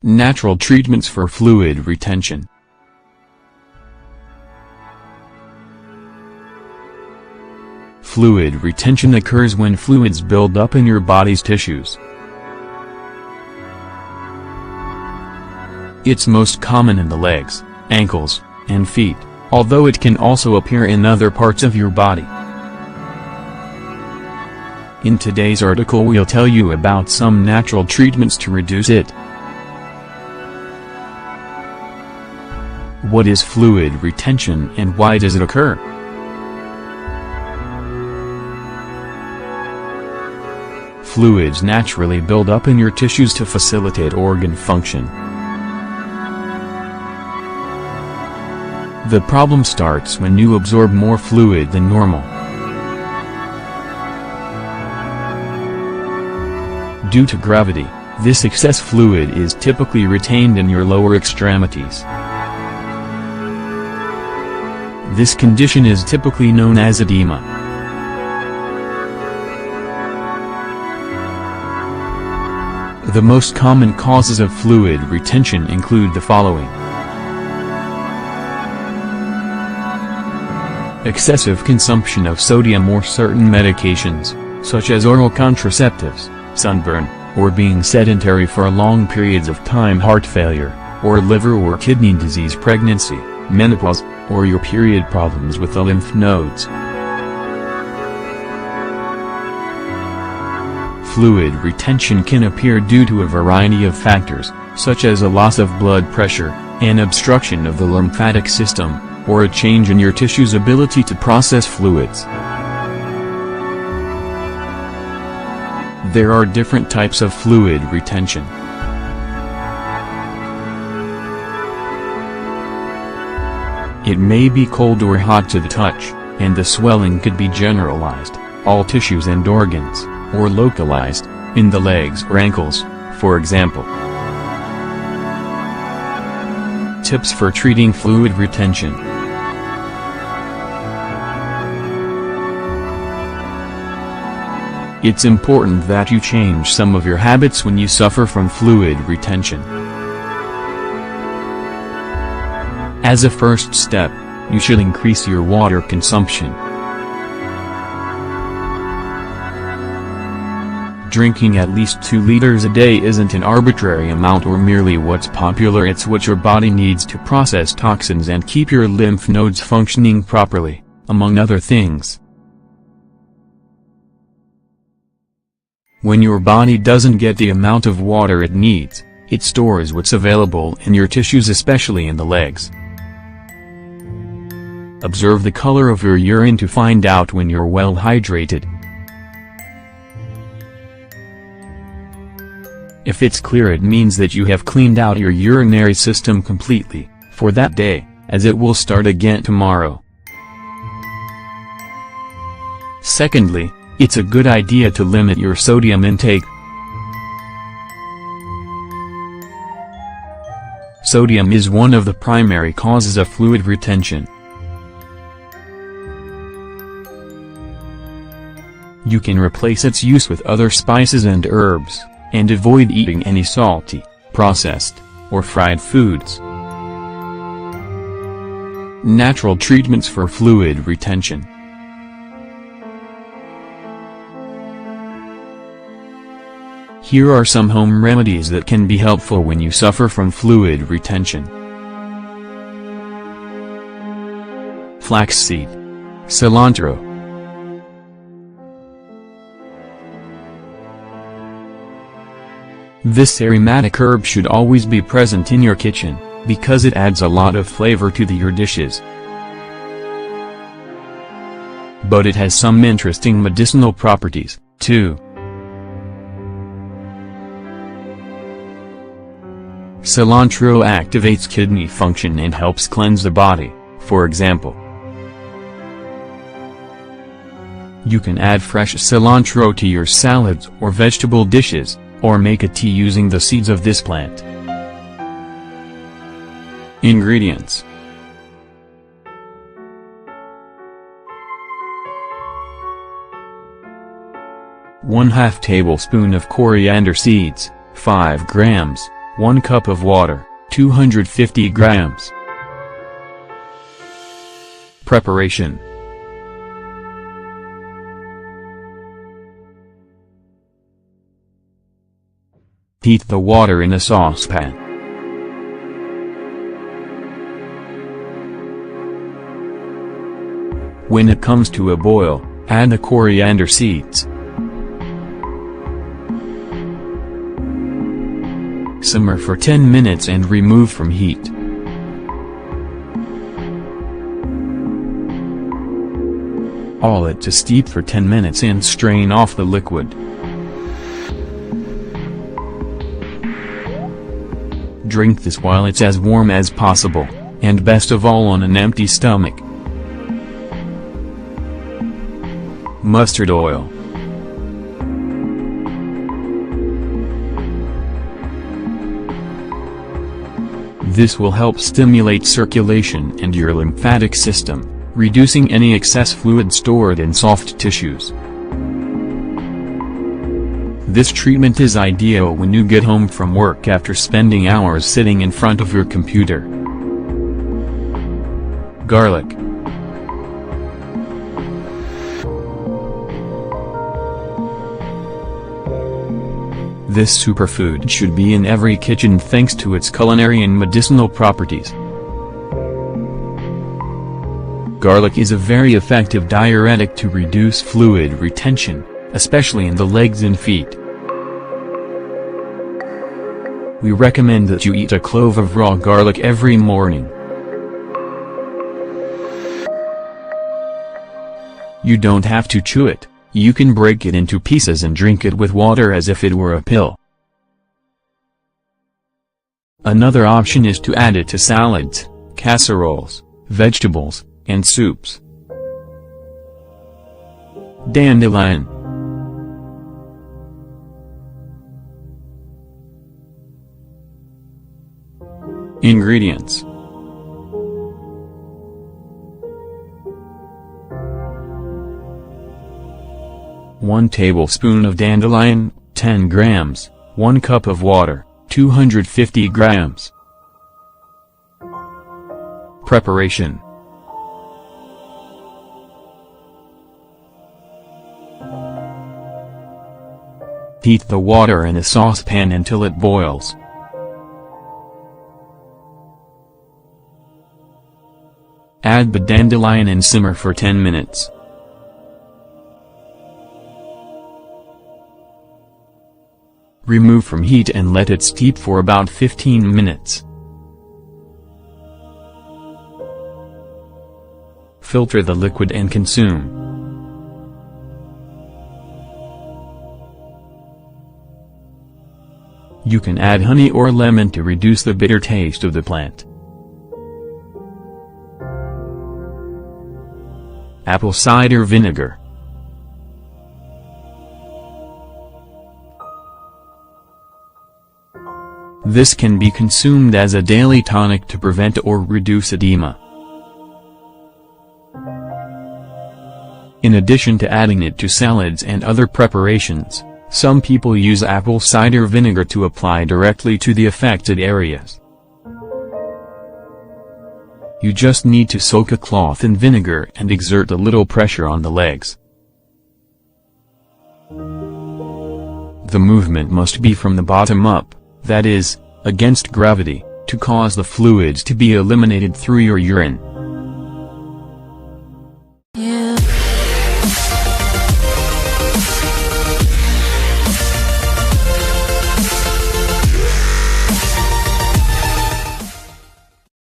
Natural treatments for fluid retention. Fluid retention occurs when fluids build up in your body's tissues. It's most common in the legs, ankles, and feet, although it can also appear in other parts of your body. In today's article we'll tell you about some natural treatments to reduce it. What is fluid retention and why does it occur? Fluids naturally build up in your tissues to facilitate organ function. The problem starts when you absorb more fluid than normal. Due to gravity, this excess fluid is typically retained in your lower extremities. This condition is typically known as edema. The most common causes of fluid retention include the following: excessive consumption of sodium or certain medications, such as oral contraceptives, sunburn, or being sedentary for long periods of time, heart failure, or liver or kidney disease, pregnancy, menopause, or your period, problems with the lymph nodes. Fluid retention can appear due to a variety of factors, such as a loss of blood pressure, an obstruction of the lymphatic system, or a change in your tissue's ability to process fluids. There are different types of fluid retention. It may be cold or hot to the touch, and the swelling could be generalized, all tissues and organs, or localized, in the legs or ankles, for example. Tips for treating fluid retention. It's important that you change some of your habits when you suffer from fluid retention. As a first step, you should increase your water consumption. Drinking at least 2 liters a day isn't an arbitrary amount or merely what's popular, it's what your body needs to process toxins and keep your lymph nodes functioning properly, among other things. When your body doesn't get the amount of water it needs, it stores what's available in your tissues, especially in the legs. Observe the color of your urine to find out when you're well hydrated. If it's clear, it means that you have cleaned out your urinary system completely, for that day, as it will start again tomorrow. Secondly, it's a good idea to limit your sodium intake. Sodium is one of the primary causes of fluid retention. You can replace its use with other spices and herbs, and avoid eating any salty, processed, or fried foods. Natural treatments for fluid retention. Here are some home remedies that can be helpful when you suffer from fluid retention. Flaxseed, cilantro. This aromatic herb should always be present in your kitchen, because it adds a lot of flavor to your dishes. But it has some interesting medicinal properties, too. Cilantro activates kidney function and helps cleanse the body, for example. You can add fresh cilantro to your salads or vegetable dishes, or make a tea using the seeds of this plant. Ingredients: 1/2 tablespoon of coriander seeds, 5 grams, 1 cup of water, 250 grams. Preparation. Heat the water in a saucepan. When it comes to a boil, add the coriander seeds. Simmer for 10 minutes and remove from heat. All it to steep for 10 minutes and strain off the liquid. Drink this while it's as warm as possible, and best of all on an empty stomach. Mustard oil. This will help stimulate circulation and your lymphatic system, reducing any excess fluid stored in soft tissues. This treatment is ideal when you get home from work after spending hours sitting in front of your computer. Garlic. This superfood should be in every kitchen thanks to its culinary and medicinal properties. Garlic is a very effective diuretic to reduce fluid retention, especially in the legs and feet. We recommend that you eat a clove of raw garlic every morning. You don't have to chew it, you can break it into pieces and drink it with water as if it were a pill. Another option is to add it to salads, casseroles, vegetables, and soups. Dandelion. Ingredients. 1 tablespoon of dandelion, 10 grams, 1 cup of water, 250 grams. Preparation. Heat the water in a saucepan until it boils. Add the dandelion and simmer for 10 minutes. Remove from heat and let it steep for about 15 minutes. Filter the liquid and consume. You can add honey or lemon to reduce the bitter taste of the plant. Apple cider vinegar. This can be consumed as a daily tonic to prevent or reduce edema. In addition to adding it to salads and other preparations, some people use apple cider vinegar to apply directly to the affected areas. You just need to soak a cloth in vinegar and exert a little pressure on the legs. The movement must be from the bottom up, that is, against gravity, to cause the fluids to be eliminated through your urine.